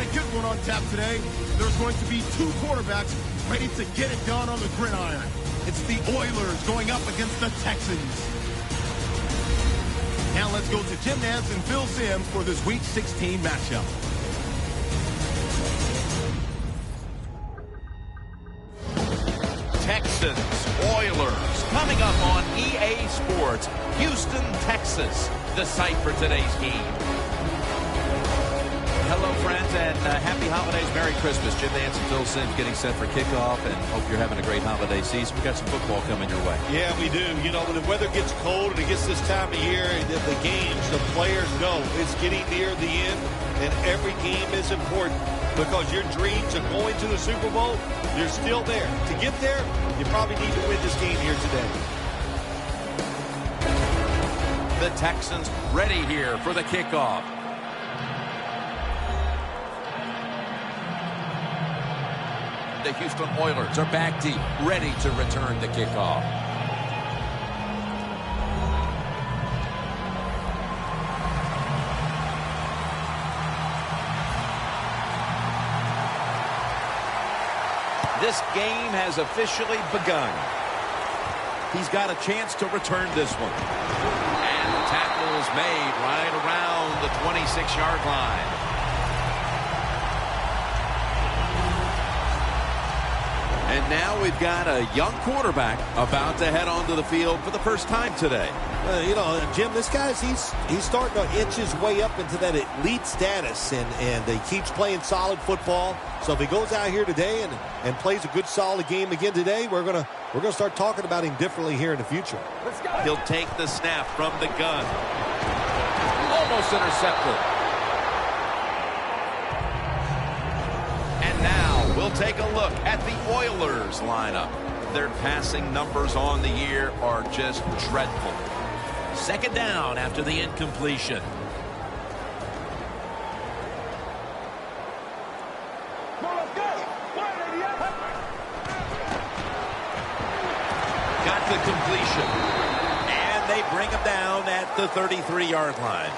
a good one on tap today. There's going to be two quarterbacks ready to get it done on the gridiron. It's the Oilers going up against the Texans. Now let's go to Jim Nantz and Phil Simms for this Week 16 matchup. Texans, Oilers, coming up on EA Sports, Houston, Texas, the site for today's game. Hello, friends, and happy holidays. Merry Christmas. Jim Nantz and Phil Simms getting set for kickoff, and hope you're having a great holiday season. We've got some football coming your way. Yeah, we do. You know, when the weather gets cold and it gets this time of year, the games, the players know it's getting near the end, and every game is important because your dreams of going to the Super Bowl, you're still there. To get there, you probably need to win this game here today. The Texans ready here for the kickoff. The Houston Oilers are back deep, ready to return the kickoff. This game has officially begun. He's got a chance to return this one. And the tackle is made right around the 26-yard line. And now we've got a young quarterback about to head onto the field for the first time today. You know, Jim, this guy's he's starting to inch his way up into that elite status, and he keeps playing solid football. So if he goes out here today and plays a good solid game again today, we're gonna start talking about him differently here in the future. Let's go. He'll take the snap from the gun. Almost intercepted. And now we'll take a look at the Oilers lineup. Their passing numbers on the year are just dreadful. Second down after the incompletion. Got the completion. And they bring him down at the 33-yard line.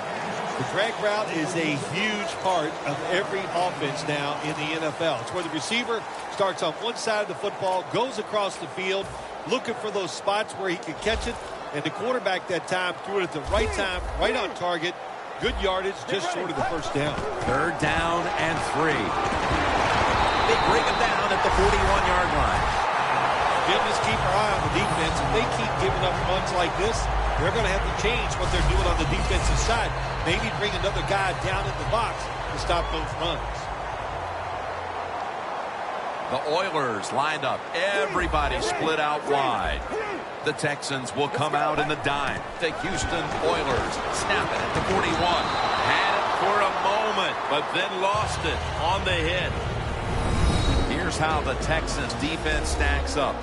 The drag route is a huge part of every offense now in the NFL. It's where the receiver starts on one side of the football, goes across the field, looking for those spots where he can catch it, and the quarterback that time threw it at the right time, right on target, good yardage, just short of the first down. Third down and 3. They bring him down at the 41-yard line. Jim, just keep our eye on the defense. If they keep giving up runs like this, they're going to have to change what they're doing on the defensive side. Maybe bring another guy down in the box to stop those runs. The Oilers lined up. Everybody split out wide. The Texans will come out in the dime. The Houston Oilers snap it at the 41. Had it for a moment, but then lost it on the hit. Here's how the Texans defense stacks up.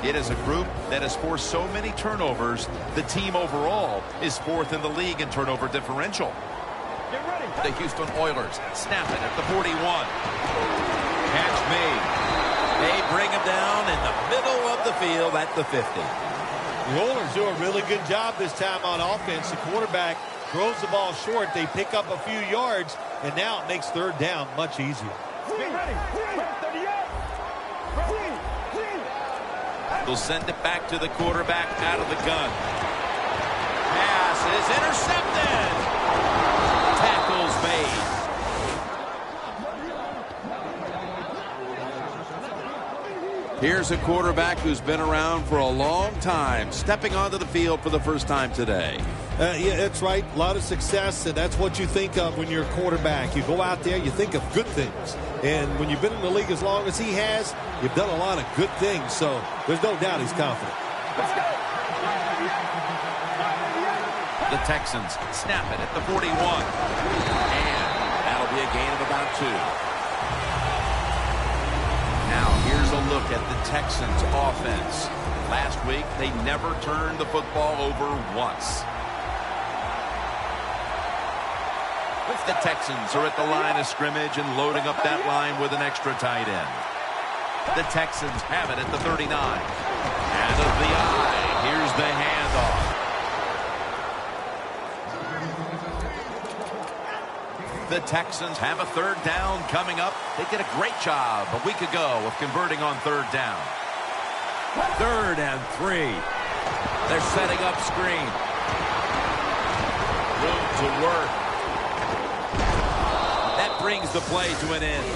It is a group that has forced so many turnovers, the team overall is 4th in the league in turnover differential. Get ready. The Houston Oilers snap it at the 41. Catch made. They bring him down in the middle of the field at the 50. The Oilers do a really good job this time on offense. The quarterback throws the ball short. They pick up a few yards, and now it makes third down much easier. Get ready. They'll send it back to the quarterback out of the gun. Pass is intercepted. Tackles made. Here's a quarterback who's been around for a long time, stepping onto the field for the first time today. Yeah, that's right. A lot of success, and that's what you think of when you're a quarterback. You go out there, you think of good things. And when you've been in the league as long as he has, you've done a lot of good things. So there's no doubt he's confident. The Texans snap it at the 41. And that'll be a gain of about 2. Now, here's a look at the Texans' offense. Last week, they never turned the football over once. The Texans are at the line of scrimmage and loading up that line with an extra tight end. The Texans have it at the 39. Out of the eye, here's the handoff. The Texans have a third down coming up. They did a great job a week ago of converting on third down. 3rd and 3. They're setting up screen. Room to work. That brings the play to an end.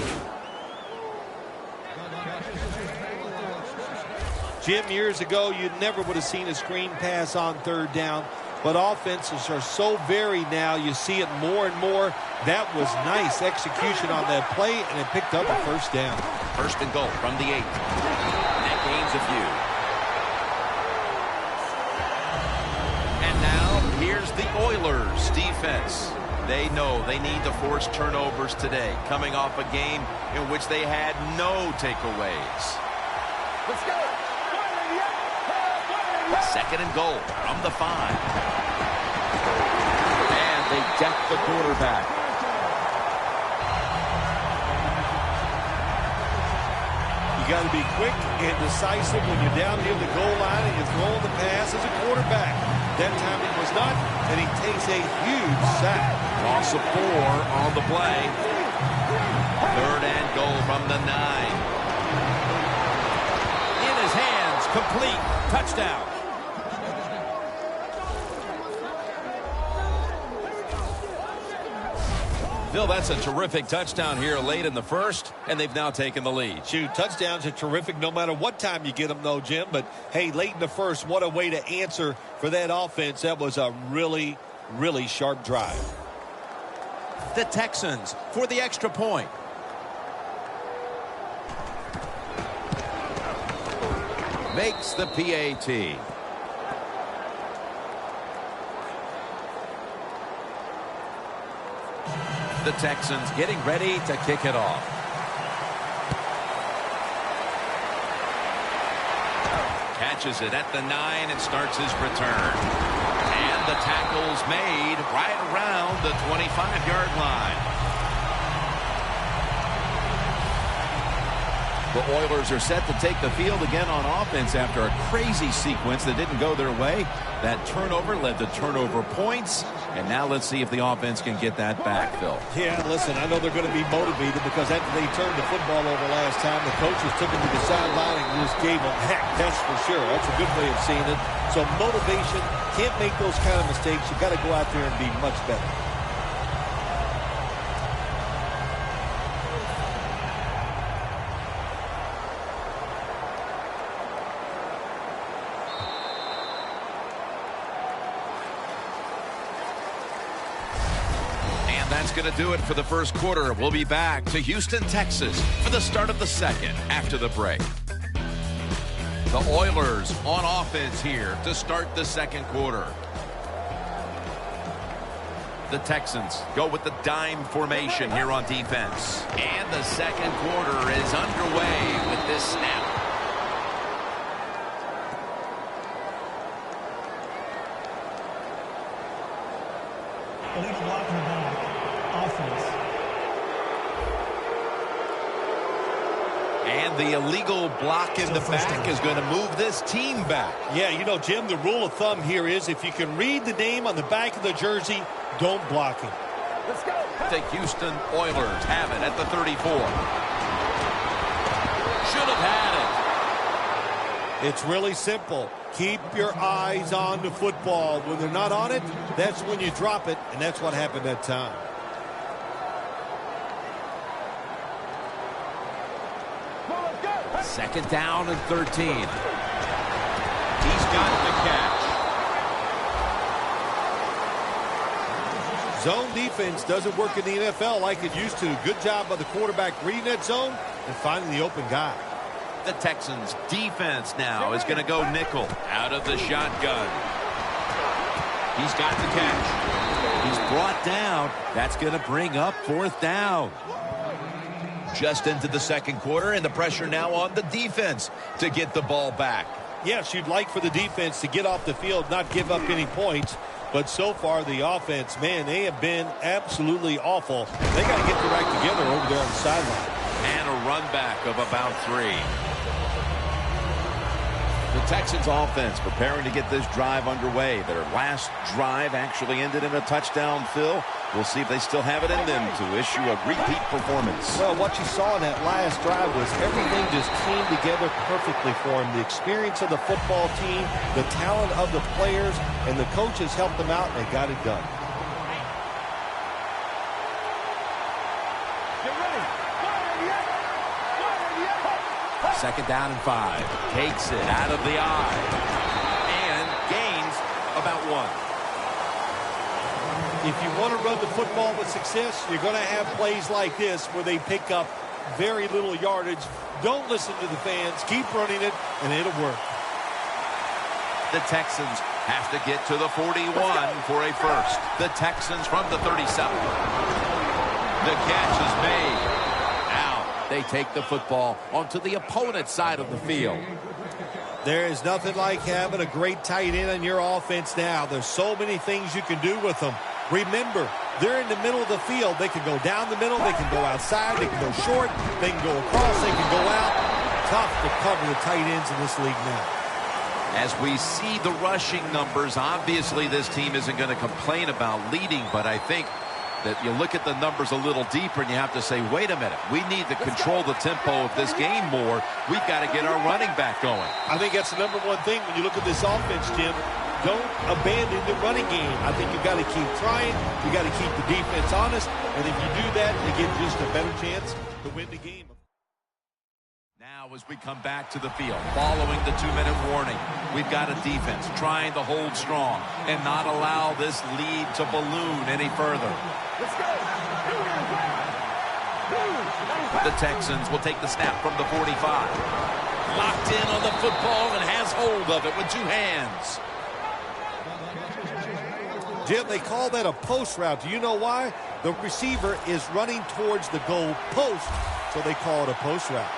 Jim, years ago, you never would have seen a screen pass on third down. But offenses are so varied now. You see it more and more. That was nice execution on that play, and it picked up a first down. 1st and goal from the 8. And that gains a few. And now, here's the Oilers defense. They know they need to force turnovers today, coming off a game in which they had no takeaways. Let's go. 2nd and goal from the 5. And they deck the quarterback. You got to be quick and decisive when you're down near the goal line and you're throwing the pass as a quarterback. That time it was not, and he takes a huge sack. Loss of 4 on the play. 3rd and goal from the 9. In his hands, complete, touchdown. Phil, that's a terrific touchdown here late in the first, and they've now taken the lead. Shoot, touchdowns are terrific no matter what time you get them, though, Jim. But, hey, late in the first, what a way to answer for that offense. That was a really, really sharp drive. The Texans for the extra point. Makes the PAT. The Texans getting ready to kick it off. Catches it at the 9 and starts his return. And the tackle's made right around the 25-yard line. The Oilers are set to take the field again on offense after a crazy sequence that didn't go their way. That turnover led to turnover points. And now let's see if the offense can get that back, Phil. Yeah, listen, I know they're going to be motivated because after they turned the football over last time, the coaches took them to the sideline and just gave them heck. That's for sure. That's a good way of seeing it. So motivation, can't make those kind of mistakes. You've got to go out there and be much better. That's going to do it for the first quarter. We'll be back to Houston, Texas for the start of the second after the break. The Oilers on offense here to start the second quarter. The Texans go with the dime formation here on defense. And the second quarter is underway with this snap. Illegal block in the back. Offense. And the illegal block in the back is going to move this team back. Yeah, you know, Jim, the rule of thumb here is if you can read the name on the back of the jersey, don't block him. Let's go. The Houston Oilers have it at the 34. Should have had it. It's really simple. Keep your eyes on the football. When they're not on it, that's when you drop it, and that's what happened that time. Second down and 13. He's got the catch. Zone defense doesn't work in the NFL like it used to. Good job by the quarterback reading that zone and finding the open guy. The Texans defense now is going to go nickel out of the shotgun. He's got the catch. He's brought down. That's going to bring up fourth down. Just into the second quarter, and the pressure now on the defense to get the ball back. Yes, you'd like for the defense to get off the field, not give up any points. But so far, the offense, man, they have been absolutely awful. They got to get their act together over there on the sideline. And a run back of about 3. The Texans offense preparing to get this drive underway. Their last drive actually ended in a touchdown, Phil. We'll see if they still have it in them to issue a repeat performance. Well, what you saw in that last drive was everything just came together perfectly for them. The experience of the football team, the talent of the players, and the coaches helped them out, and they got it done. Second down and 5. Takes it out of the eye. And gains about 1. If you want to run the football with success, you're going to have plays like this where they pick up very little yardage. Don't listen to the fans. Keep running it, and it'll work. The Texans have to get to the 41 for a first. The Texans from the 37. The catch is made. They take the football onto the opponent's side of the field. There is nothing like having a great tight end on your offense now. There's so many things you can do with them. Remember, they're in the middle of the field. They can go down the middle. They can go outside. They can go short. They can go across. They can go out. Tough to cover the tight ends in this league now. As we see the rushing numbers, obviously this team isn't going to complain about leading, but I think that you look at the numbers a little deeper and you have to say, wait a minute, we need to control the tempo of this game more. We've got to get our running back going. I think that's the number one thing when you look at this offense, Jim. Don't abandon the running game. I think you've got to keep trying. You've got to keep the defense honest. And if you do that, you get just a better chance to win the game. Now as we come back to the field, following the 2-minute warning, we've got a defense trying to hold strong and not allow this lead to balloon any further. Let's go. The Texans will take the snap from the 45. Locked in on the football and has hold of it with 2 hands. Jim, they call that a post route. Do you know why? The receiver is running towards the goal post, so they call it a post route.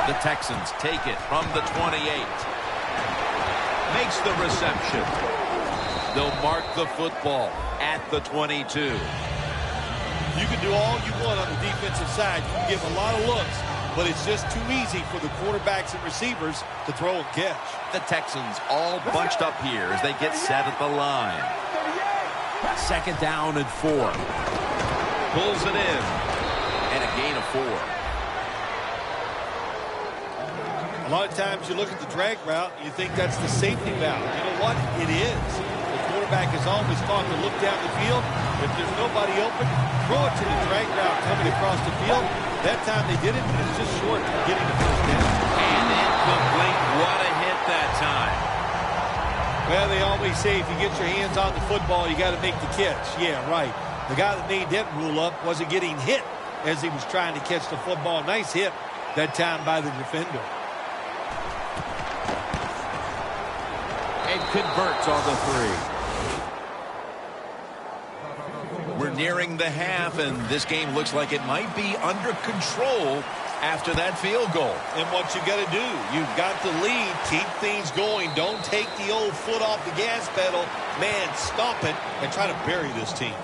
The Texans take it from the 28. Makes the reception. They'll mark the football at the 22. You can do all you want on the defensive side. You can give a lot of looks, but it's just too easy for the quarterbacks and receivers to throw and catch. The Texans all bunched up here as they get set at the line. Second down and 4. Pulls it in. And a gain of 4. A lot of times you look at the drag route, you think that's the safety valve. You know what? It is. The quarterback is always taught to look down the field. If there's nobody open, throw it to the drag route coming across the field. That time they did it, but it's just short of getting the first down. And incomplete. What a hit that time. Well, they always say if you get your hands on the football, you got to make the catch. Yeah, right. The guy that made that rule up wasn't getting hit as he was trying to catch the football. Nice hit that time by the defender. And converts on the 3. We're nearing the half, and this game looks like it might be under control after that field goal. And what you got to do, you've got the lead. Keep things going. Don't take the old foot off the gas pedal. Man, stomp it and try to bury this team.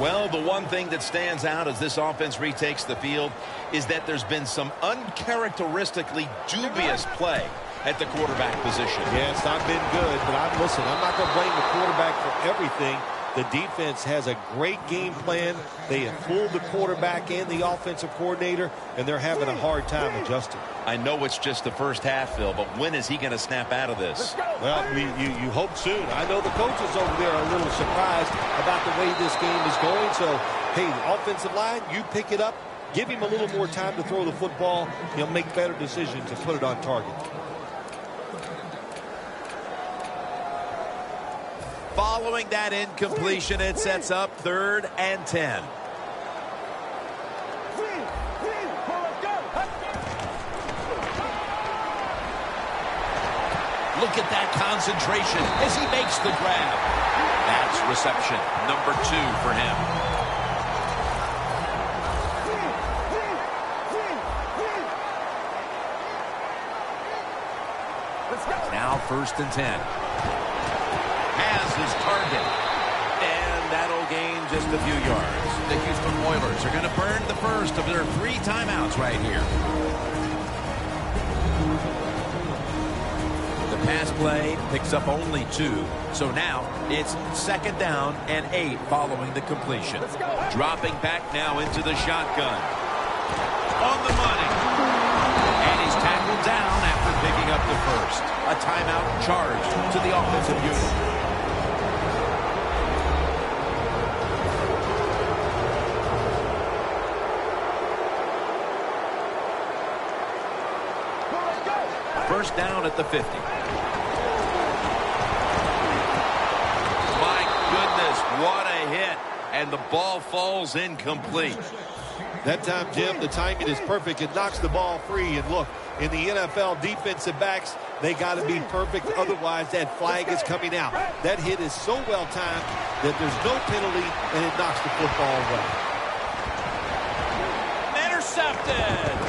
Well, the one thing that stands out as this offense retakes the field is that there's been some uncharacteristically dubious play at the quarterback position. Yeah, it's not been good, but listen, I'm not going to blame the quarterback for everything. The defense has a great game plan. They have fooled the quarterback and the offensive coordinator, and they're having a hard time adjusting. I know it's just the first half, Phil, but when is he going to snap out of this? Well, you hope soon. I know the coaches over there are a little surprised about the way this game is going. So, hey, the offensive line, you pick it up. Give him a little more time to throw the football. He'll make better decisions and put it on target. Following that incompletion, it sets up 3rd and 10. Look at that concentration as he makes the grab. That's reception number 2 for him. Now 1st and 10. Has his target. And that'll gain just a few yards. The Houston Oilers are going to burn the first of their 3 timeouts right here. Pass play picks up only 2. So now it's 2nd down and 8 following the completion. Dropping back now into the shotgun. On the money. And he's tackled down after picking up the first. A timeout charged to the offensive unit. First down at the 50. My goodness, what a hit. And the ball falls incomplete. That time, Jim, the timing is perfect. It knocks the ball free. And look, in the NFL, defensive backs, they got to be perfect. Otherwise, that flag is coming out. That hit is so well timed that there's no penalty, and it knocks the football away. Intercepted.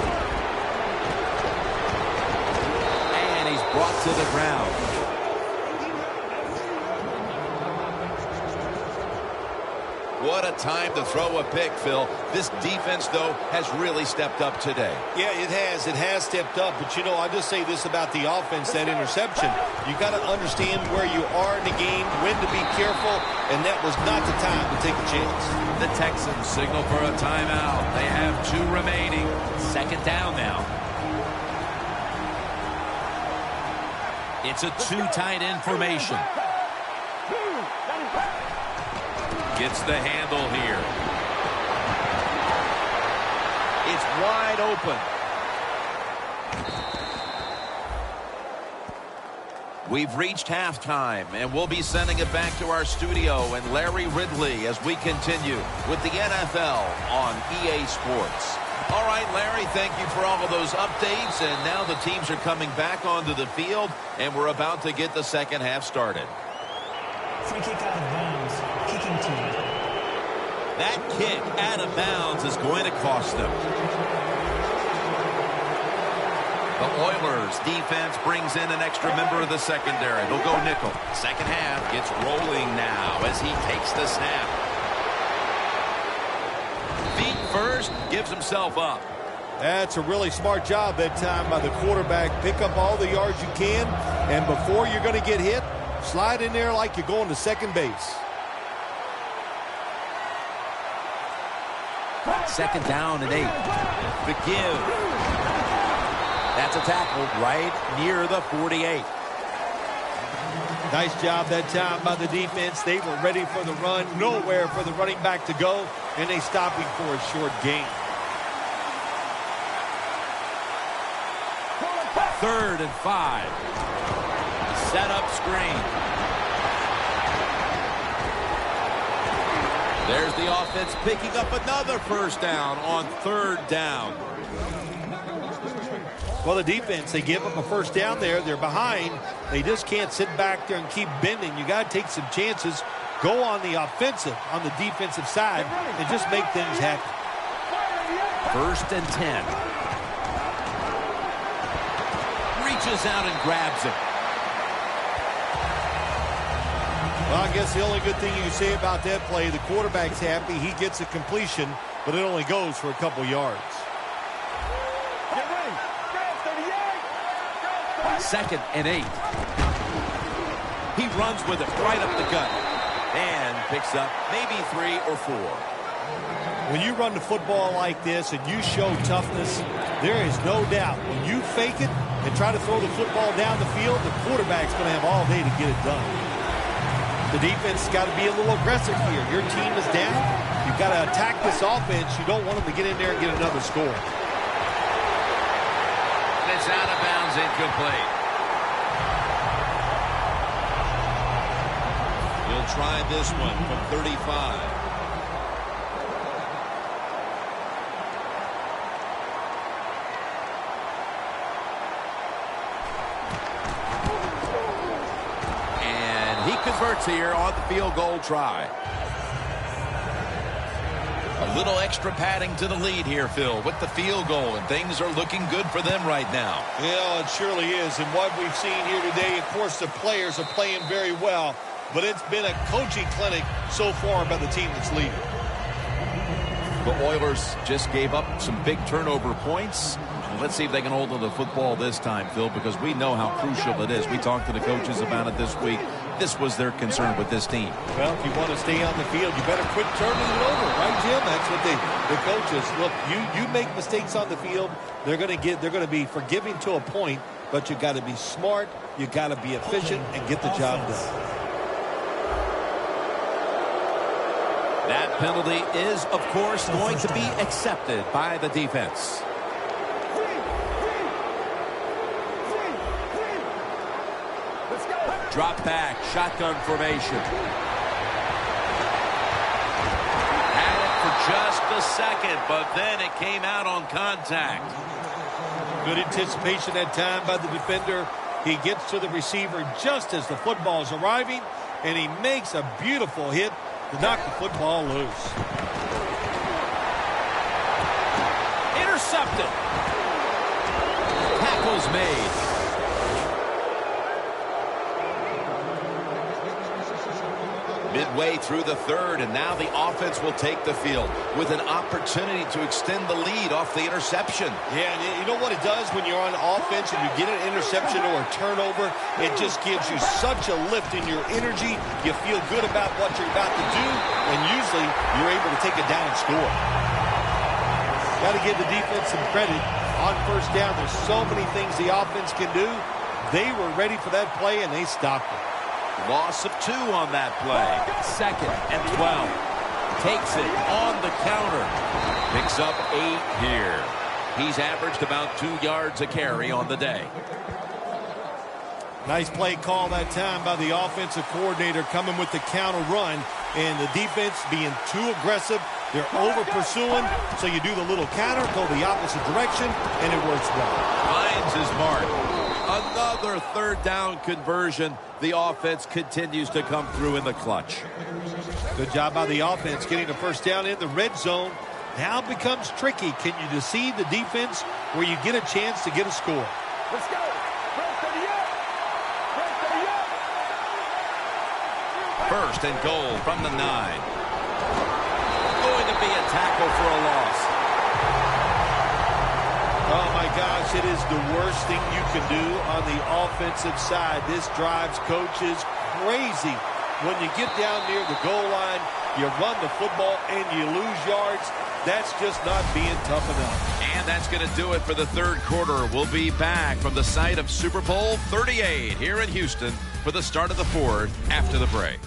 Brought to the ground. What a time to throw a pick, Phil. This defense, though, has really stepped up today. Yeah, it has. It has stepped up. But, you know, I'll just say this about the offense, that interception. You got to understand where you are in the game, when to be careful, and that was not the time to take a chance. The Texans signal for a timeout. They have 2 remaining. 2nd down now. It's a 2 tight end formation. Gets the handle here. It's wide open. We've reached halftime, and we'll be sending it back to our studio and Larry Ridley as we continue with the NFL on EA Sports. All right, Larry, thank you for all of those updates. And now the teams are coming back onto the field, and we're about to get the second half started. Free kick out of bounds. Kicking team. That kick out of bounds is going to cost them. The Oilers defense brings in an extra member of the secondary. They'll go nickel. Second half gets rolling now as he takes the snap. Feet first, gives himself up. That's a really smart job that time by the quarterback. Pick up all the yards you can, and before you're going to get hit, slide in there like you're going to second base. 2nd down and 8. The give. That's a tackle right near the 48. Nice job that time by the defense. They were ready for the run. Nowhere for the running back to go. And they stopped him for a short gain. 3rd and 5. Set up screen. There's the offense picking up another first down on 3rd down. Well, the defense, they give them a first down there. They're behind. They just can't sit back there and keep bending. You got to take some chances. Go on the offensive, on the defensive side, and just make things happen. 1st and 10. Reaches out and grabs it. Well, I guess the only good thing you can say about that play, the quarterback's happy. He gets a completion, but it only goes for a couple yards. 2nd and 8. He runs with it right up the gut and picks up maybe 3 or 4. When you run the football like this and you show toughness, there is no doubt when you fake it and try to throw the football down the field, the quarterback's going to have all day to get it done. The defense has got to be a little aggressive here. Your team is down. You've got to attack this offense. You don't want them to get in there and get another score. And it's out of bounds, incomplete. He'll try this one from 35. Converts here on the field goal try. A little extra padding to the lead here, Phil, with the field goal, and things are looking good for them right now. Yeah, it surely is. And what we've seen here today, of course, the players are playing very well, but it's been a coaching clinic so far by the team that's leading. The Oilers just gave up some big turnover points. Let's see if they can hold on to the football this time, Phil, because we know how crucial it is. We talked to the coaches about it this week. This was their concern with this team. Well, if you want to stay on the field, you better quit turning it over, right, Jim? That's what the coaches look. You make mistakes on the field, they're going to be forgiving to a point, but you got to be smart, you got to be efficient, and get the job done. That penalty is, of course, going to be accepted by the defense. Drop back, shotgun formation. Had it for just a second, but then it came out on contact. Good anticipation that time by the defender. He gets to the receiver just as the football is arriving, and he makes a beautiful hit to knock the football loose. Intercepted. Tackles made. Midway through the third, and now the offense will take the field with an opportunity to extend the lead off the interception. Yeah, and you know what it does when you're on offense and you get an interception or a turnover? It just gives you such a lift in your energy. You feel good about what you're about to do, and usually you're able to take it down and score. Got to give the defense some credit. On first down, there's so many things the offense can do. They were ready for that play, and they stopped it. Loss of 2 on that play. 2nd and 12. Takes it on the counter. Picks up 8 here. He's averaged about 2 yards a carry on the day. Nice play call that time by the offensive coordinator, coming with the counter run, and the defense being too aggressive. They're over pursuing, so you do the little counter, go the opposite direction, and it works well. Finds his mark. Another third down conversion. The offense continues to come through in the clutch. Good job by the offense getting the first down in the red zone. Now it becomes tricky. Can you deceive the defense where you get a chance to get a score? Let's go. First and goal from the 9. Going to be a tackle for a loss. Oh, my gosh, it is the worst thing you can do on the offensive side. This drives coaches crazy. When you get down near the goal line, you run the football and you lose yards. That's just not being tough enough. And that's going to do it for the third quarter. We'll be back from the site of Super Bowl 38 here in Houston for the start of the fourth after the break.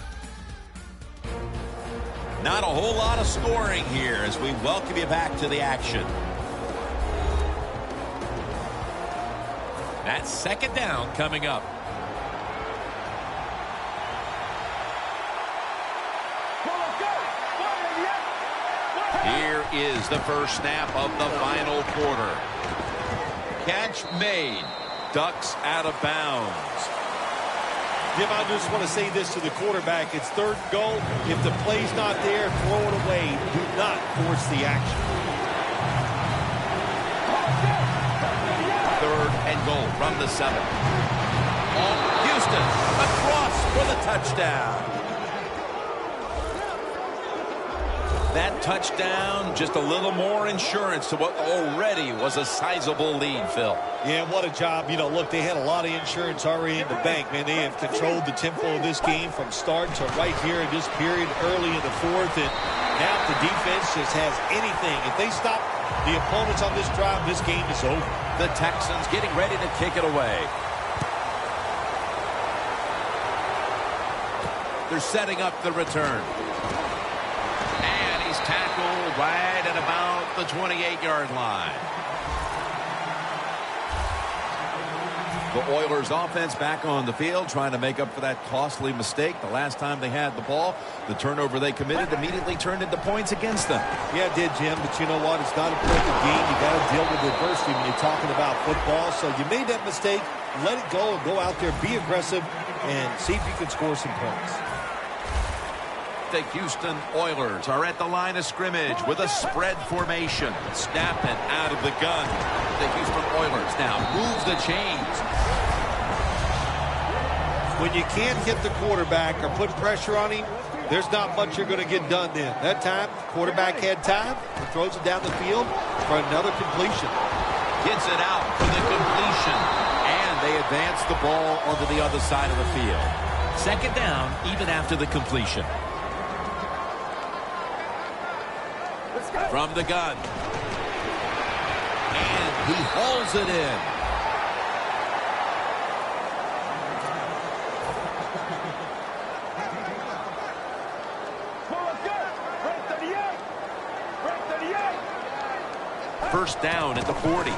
Not a whole lot of scoring here as we welcome you back to the action. That's second down coming up. Here is the first snap of the final quarter. Catch made. Ducks out of bounds. Jim, I just want to say this to the quarterback. It's third and goal. If the play's not there, throw it away. Do not force the action. Third and goal from the 7. Houston across for the touchdown. That touchdown, just a little more insurance to what already was a sizable lead, Phil. Yeah, what a job. You know, look, they had a lot of insurance already in the bank, man. They have controlled the tempo of this game from start to right here in this period early in the fourth. And now if the defense just has anything, if they stop the opponents on this drive, this game is over. The Texans getting ready to kick it away. They're setting up the return. And he's tackled right at about the 28-yard line. The Oilers offense back on the field trying to make up for that costly mistake. The last time they had the ball, the turnover they committed immediately turned into points against them. Yeah, it did, Jim, but you know what? It's not a perfect game. You got to deal with adversity when you're talking about football. So you made that mistake, let it go and go out there, be aggressive, and see if you can score some points. The Houston Oilers are at the line of scrimmage with a spread formation. Snapping out of the gun. The Houston Oilers now move the chains. When you can't hit the quarterback or put pressure on him, there's not much you're going to get done then. That time, quarterback had time and throws it down the field for another completion. Gets it out for the completion. And they advance the ball onto the other side of the field. Second down, even after the completion. From the gun. And he hauls it in. First down at the 40. A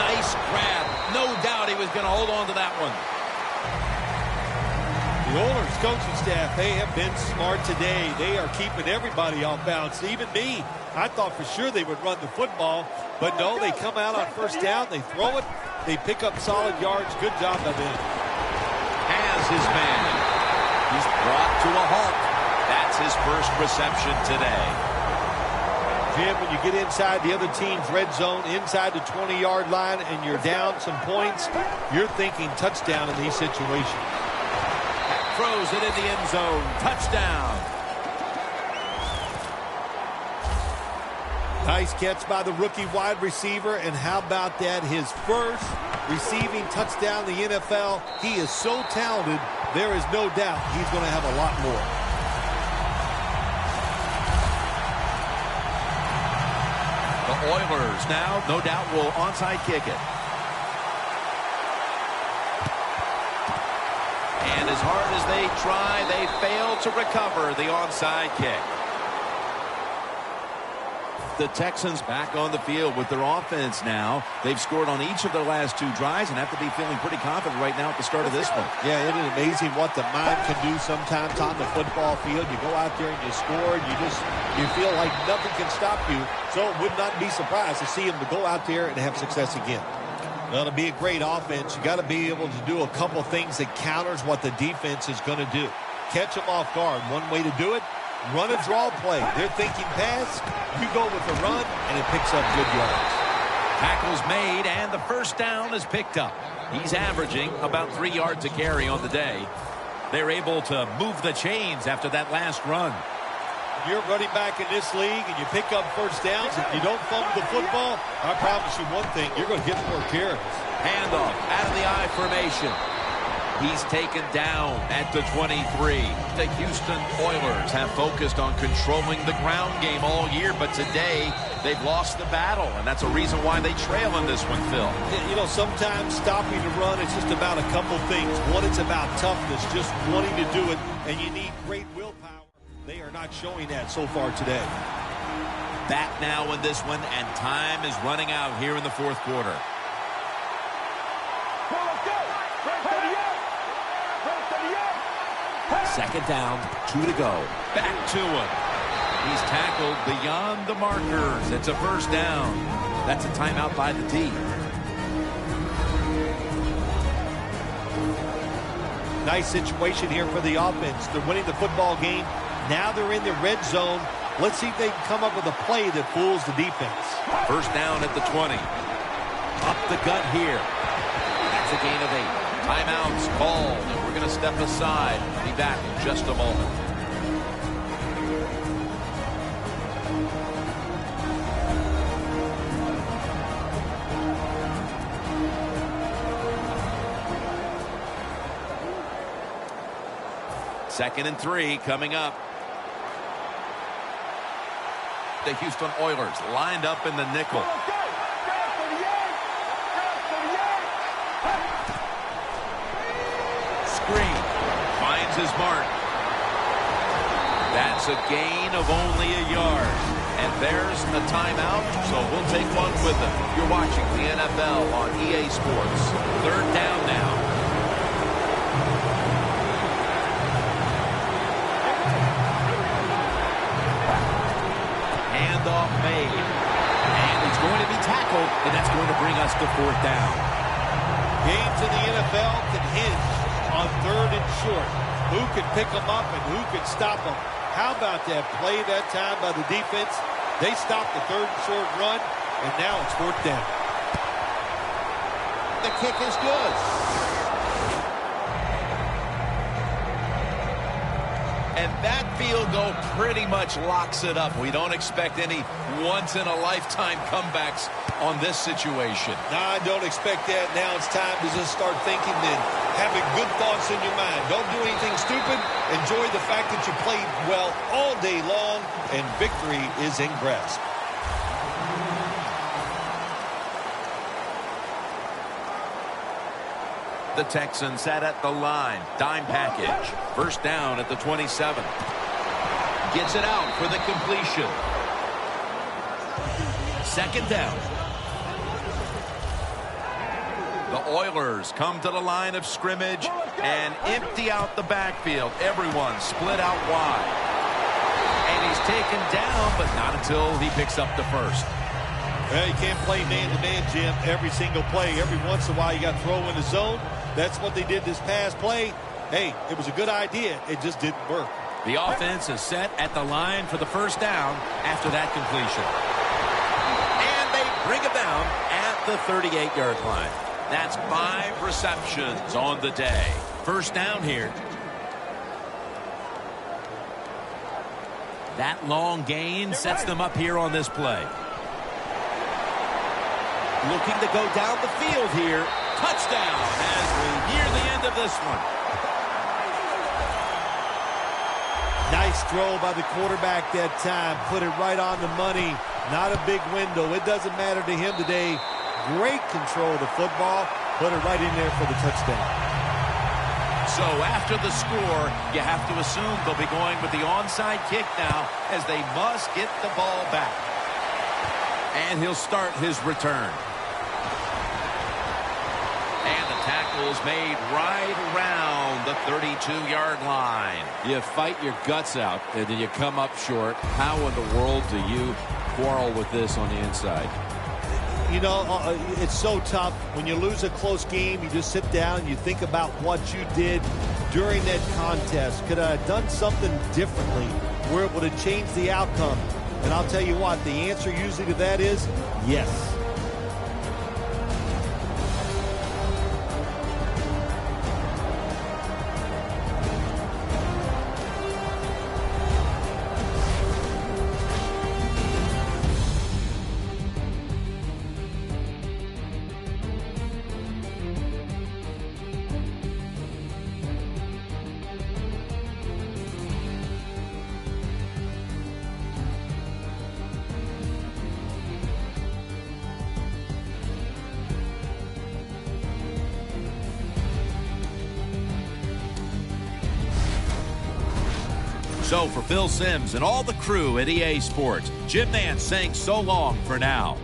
nice grab. No doubt he was going to hold on to that one. The Oilers coaching staff, they have been smart today. They are keeping everybody off balance, even me. I thought for sure they would run the football, but no, they come out on first down, they throw it, they pick up solid yards. Good job by them. Has his man. He's brought to a halt. That's his first reception today. Jim, when you get inside the other team's red zone, inside the 20-yard line, and you're down some points, you're thinking touchdown in these situations. Throws it in the end zone. Touchdown. Nice catch by the rookie wide receiver, and how about that? His first receiving touchdown in the NFL. He is so talented, there is no doubt he's going to have a lot more. The Oilers now, no doubt, will onside kick it. And as hard as they try, they fail to recover the onside kick. The Texans back on the field with their offense now. They've scored on each of their last two drives and have to be feeling pretty confident right now at the start of this one. Yeah, it is amazing what the mind can do sometimes on the football field. You go out there and you score, and you feel like nothing can stop you. So it would not be surprised to see him to go out there and have success again. Well, to be a great offense, you got to be able to do a couple things that counters what the defense is going to do. Catch them off guard. One way to do it, run a draw play. They're thinking pass, you go with the run, and it picks up good yards. Tackle's made, and the first down is picked up. He's averaging about 3 yards a carry on the day. They're able to move the chains after that last run. You're running back in this league and you pick up first downs. If you don't fumble the football, I promise you one thing, you're going to get more carries. Handoff out of the I formation. He's taken down at the 23. The Houston Oilers have focused on controlling the ground game all year, but today they've lost the battle, and that's a reason why they trail in this one, Phil. You know, sometimes stopping the run is just about a couple things. One, it's about toughness, just wanting to do it, and you need great willpower. They are not showing that so far today. Back now in this one, and time is running out here in the fourth quarter. Second down, 2 to go. Back to him. He's tackled beyond the markers. It's a first down. That's a timeout by the team. Nice situation here for the offense. They're winning the football game. Now they're in the red zone. Let's see if they can come up with a play that fools the defense. First down at the 20. Up the gut here. That's a gain of 8. Timeouts called, and we're going to step aside. Be back in just a moment. Second and 3 coming up. The Houston Oilers lined up in the nickel. Screen. Finds his mark. That's a gain of only a yard. And there's a timeout, so we'll take one with them. You're watching the NFL on EA Sports. Third down now. Handoff made. And he's going to be tackled, and that's going to bring us to fourth down. Games in the NFL can hinge on third and short. Who can pick them up and who can stop them? How about that play that time by the defense? They stopped the third and short run, and now it's fourth down. The kick is good. And that field goal pretty much locks it up. We don't expect any once-in-a-lifetime comebacks on this situation. No, I don't expect that. Now it's time to just start thinking and having good thoughts in your mind. Don't do anything stupid. Enjoy the fact that you played well all day long, and victory is in grasp. The Texans set at the line. Dime package. First down at the 27. Gets it out for the completion. Second down. The Oilers come to the line of scrimmage and empty out the backfield. Everyone split out wide. And he's taken down, but not until he picks up the first. Well, you can't play man-to-man, Jim, every single play. Every once in a while, you got to throw in the zone. That's what they did this past play. Hey, it was a good idea. It just didn't work. The offense is set at the line for the first down after that completion. And they bring it down at the 38-yard line. That's 5 receptions on the day. First down here. That long gain sets them up here on this play. Looking to go down the field here. Touchdown as we near the end of this one. Nice throw by the quarterback that time. Put it right on the money. Not a big window. It doesn't matter to him today. Great control of the football. Put it right in there for the touchdown. So after the score, you have to assume they'll be going with the onside kick now as they must get the ball back. And he'll start his return. Tackles made right around the 32-yard line. You fight your guts out, and then you come up short. How in the world do you quarrel with this on the inside? You know, it's so tough. When you lose a close game, you just sit down and you think about what you did during that contest. Could I have done something differently where it would have changed the outcome? And I'll tell you what, the answer usually to that is yes. So for Phil Simms and all the crew at EA Sports, Jim Nance saying so long for now.